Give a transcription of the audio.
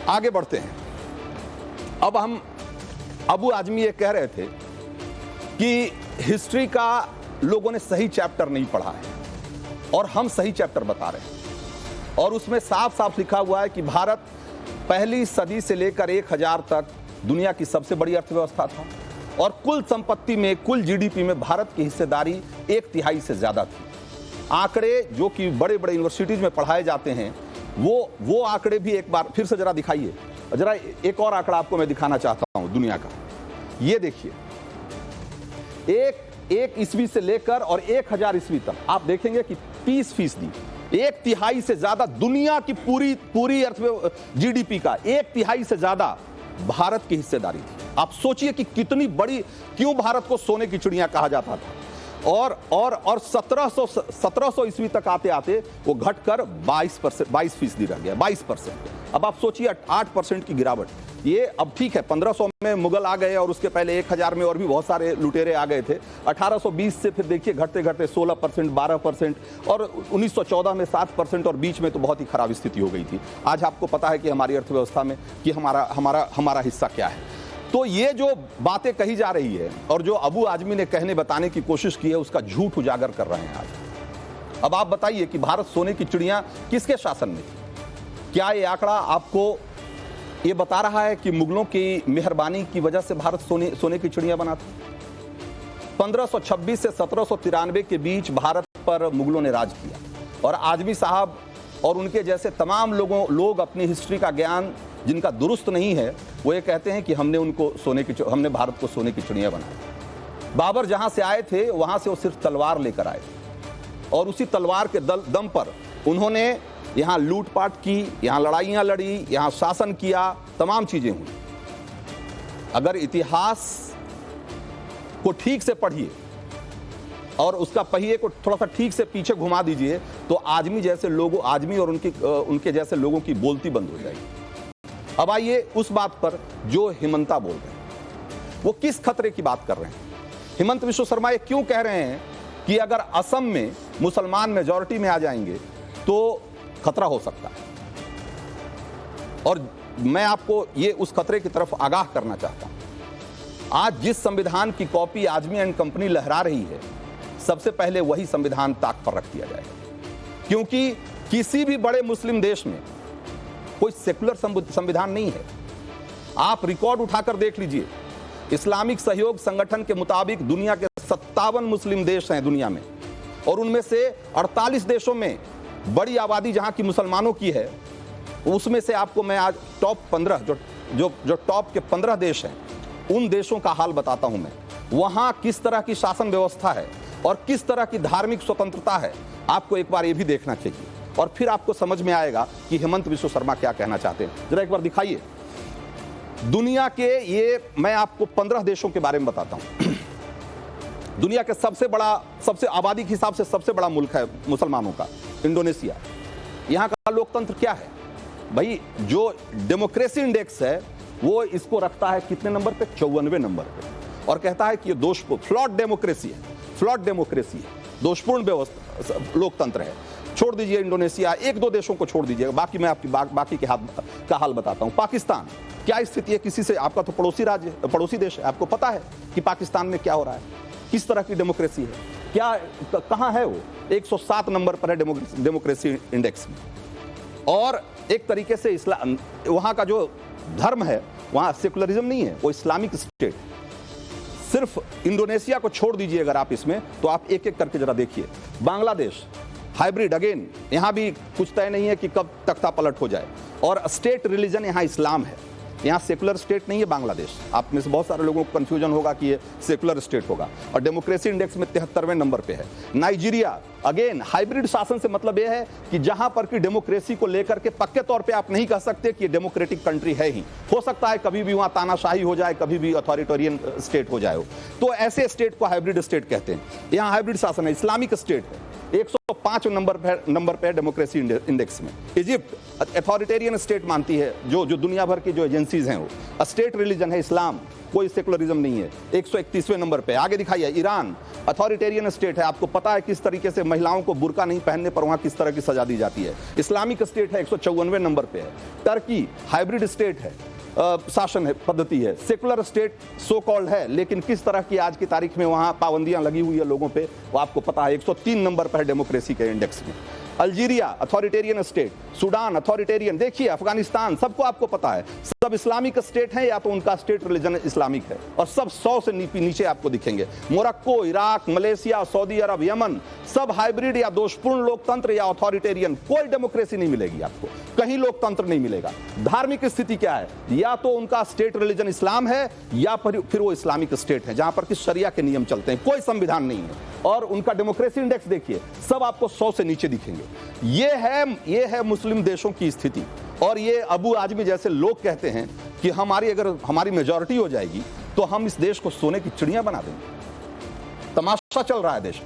आगे बढ़ते हैं। अब हम अबू आजमी ये कह रहे थे कि हिस्ट्री का लोगों ने सही चैप्टर नहीं पढ़ा है और हम सही चैप्टर बता रहे हैं, और उसमें साफ साफ लिखा हुआ है कि भारत पहली सदी से लेकर 1000 तक दुनिया की सबसे बड़ी अर्थव्यवस्था था और कुल संपत्ति में, कुल जीडीपी में भारत की हिस्सेदारी 1/3 से ज्यादा थी। आंकड़े जो कि बड़े बड़े यूनिवर्सिटीज में पढ़ाए जाते हैं वो आंकड़े भी एक बार फिर से जरा दिखाइए। जरा एक और आंकड़ा आपको मैं दिखाना चाहता हूं दुनिया का। ये देखिए, एक ईस्वी से लेकर और 1000 ईस्वी तक आप देखेंगे कि 30%, 1/3 से ज्यादा दुनिया की पूरी जीडीपी का 1/3 से ज्यादा भारत की हिस्सेदारी थी। आप सोचिए कि कितनी बड़ी, क्यों भारत को सोने की चिड़िया कहा जाता था। और 1700 ईस्वी तक आते आते वो घटकर 22% रह गया, 22%। अब आप सोचिए 8% की गिरावट। ये अब ठीक है, 1500 में मुगल आ गए और उसके पहले 1000 में और भी बहुत सारे लुटेरे आ गए थे। 1820 से फिर देखिए घटते घटते 16%, 12% और 1914 में 7%, और बीच में तो बहुत ही खराब स्थिति हो गई थी। आज आपको पता है कि हमारी अर्थव्यवस्था में कि हमारा हिस्सा क्या है। तो ये जो बातें कही जा रही है और जो अबू आजमी ने कहने बताने की कोशिश की है, उसका झूठ उजागर कर रहे हैं आज। अब आप बताइए कि भारत सोने की चिड़िया किसके शासन में थी? क्या ये आंकड़ा आपको ये बता रहा है कि मुगलों की मेहरबानी की वजह से भारत सोने की चिड़िया बना था? 1526 से 1793 के बीच भारत पर मुगलों ने राज किया, और आजमी साहब और उनके जैसे तमाम लोग अपनी हिस्ट्री का ज्ञान जिनका दुरुस्त नहीं है, वो ये कहते हैं कि हमने भारत को सोने की चिड़िया बनाया। बाबर जहां से आए थे वहां से वो सिर्फ तलवार लेकर आए थे, और उसी तलवार के दम पर उन्होंने यहां लूटपाट की, यहां लड़ाइयां लड़ी, यहां शासन किया, तमाम चीजें हुई। अगर इतिहास को ठीक से पढ़िए और उसका पहिए को थोड़ा सा ठीक से पीछे घुमा दीजिए, तो आजमी और उनके जैसे लोगों की बोलती बंद हो जाएगी। अब आइए उस बात पर जो हिमंता बोल रहे हैं, वो किस खतरे की बात कर रहे हैं। हिमंत विश्व शर्मा ये क्यों कह रहे हैं कि अगर असम में मुसलमान मेजॉरिटी में आ जाएंगे तो खतरा हो सकता है, और मैं आपको ये उस खतरे की तरफ आगाह करना चाहता हूं। आज जिस संविधान की कॉपी आजमी एंड कंपनी लहरा रही है, सबसे पहले वही संविधान ताक पर रख दिया जाएगा, क्योंकि किसी भी बड़े मुस्लिम देश में कोई सेकुलर संविधान नहीं है। आप रिकॉर्ड उठाकर देख लीजिए, इस्लामिक सहयोग संगठन के मुताबिक दुनिया के 57 मुस्लिम देश हैं दुनिया में, और उनमें से 48 देशों में बड़ी आबादी जहां की मुसलमानों की है, उसमें से आपको मैं आज टॉप 15 जो टॉप के 15 देश हैं, उन देशों का हाल बताता हूं मैं। वहां किस तरह की शासन व्यवस्था है और किस तरह की धार्मिक स्वतंत्रता है, आपको एक बार ये भी देखना चाहिए, और फिर आपको समझ में आएगा कि हिमंत विश्व शर्मा क्या कहना चाहते हैं। जरा एक बार दिखाइए दुनिया के, ये मैं आपको 15 देशों के बारे में बताता हूं। दुनिया के सबसे आबादी के हिसाब से सबसे बड़ा मुल्क है मुसलमानों का, इंडोनेशिया। यहां का लोकतंत्र क्या है भाई? जो डेमोक्रेसी इंडेक्स है वो इसको रखता है कितने नंबर पे? 54वें नंबर पे, और कहता है कि ये फ्लॉड डेमोक्रेसी है, दोषपूर्ण व्यवस्था लोकतंत्र है। छोड़ दीजिए इंडोनेशिया, 1-2 देशों को छोड़ दीजिएगा, बाकी मैं आपकी बाकी के हाल बताता हूं। पाकिस्तान, क्या स्थिति है? किसी से, आपका तो पड़ोसी देश है, आपको पता है कि पाकिस्तान में क्या हो रहा है, किस तरह की डेमोक्रेसी है, क्या कहां है वो? 107 नंबर पर है डेमोक्रेसी इंडेक्स में। और एक तरीके से वहां का जो धर्म है, वहां सेकुलरिज्म नहीं है, वो इस्लामिक स्टेट। सिर्फ इंडोनेशिया को छोड़ दीजिए अगर आप इसमें, तो आप एक एक करके जरा देखिए। बांग्लादेश हाइब्रिड, अगेन यहां भी कुछ तय नहीं है कि कब तख्ता पलट हो जाए, और स्टेट रिलीजन यहां इस्लाम है। यहां सेकुलर स्टेट नहीं है बांग्लादेश। आप में से बहुत सारे लोगों को कंफ्यूजन होगा कि ये सेकुलर स्टेट होगा, और डेमोक्रेसी इंडेक्स में 73वें नंबर पे है। नाइजीरिया, अगेन हाइब्रिड शासन से मतलब यह है कि जहां पर की डेमोक्रेसी को लेकर के पक्के तौर पे आप नहीं कह सकते कि ये डेमोक्रेटिक कंट्री है ही, हो सकता है कभी भी वहां तानाशाही हो जाए, कभी भी अथॉरिटेरियन स्टेट हो जाए। तो ऐसे स्टेट को हाइब्रिड स्टेट कहते हैं। यहां हाइब्रिड शासन है, इस्लामिक स्टेट है। 105 नंबर पे है डेमोक्रेसी इंडेक्स में। इजिप्ट अथॉरिटेरियन स्टेट मानती है, जो दुनिया भर की जो एजेंसीज हैं, वो स्टेट रिलीजन है इस्लाम, कोई सेकुलरिज्म नहीं है, 131वें नंबर पे। आगे दिखाइए, ईरान अथॉरिटेरियन स्टेट है, आपको पता है किस तरीके से महिलाओं को बुर्का नहीं पहनने पर वहां किस तरह की सजा दी जाती है। इस्लामिक स्टेट है, 154वें नंबर पे है। टर्की हाइब्रिड स्टेट है, शासन है, पद्धति है। सेकुलर स्टेट सो कॉल्ड है, लेकिन किस तरह की आज की तारीख में वहां पाबंदियां लगी हुई है लोगों पे, वो आपको पता है। 103 नंबर पर है डेमोक्रेसी के इंडेक्स में। Algeria authoritarian state, Sudan authoritarian, देखिए अफगानिस्तान, सबको आपको पता है, सब इस्लामिक स्टेट है या तो उनका स्टेट रिलीजन इस्लामिक है, और सब 100 से नीचे आपको दिखेंगे। मोरक्को, इराक, मलेशिया, सऊदी अरब, यमन, सब हाइब्रिड या दोषपूर्ण लोकतंत्र या अथॉरिटेरियन, कोई डेमोक्रेसी नहीं मिलेगी आपको, कहीं लोकतंत्र नहीं मिलेगा। धार्मिक स्थिति क्या है, या तो उनका स्टेट रिलीजन इस्लाम है या फिर वो इस्लामिक स्टेट है जहां पर कि शरिया के नियम चलते हैं, कोई संविधान नहीं है। और उनका डेमोक्रेसी इंडेक्स देखिए, सब आपको 100 से नीचे दिखेंगे। ये है मुस्लिम देशों की स्थिति। और ये अबू आजमी जैसे लोग कहते हैं कि अगर हमारी मेजॉरिटी हो जाएगी तो हम इस देश को सोने की चिड़िया बना देंगे। तमाशा चल रहा है देश।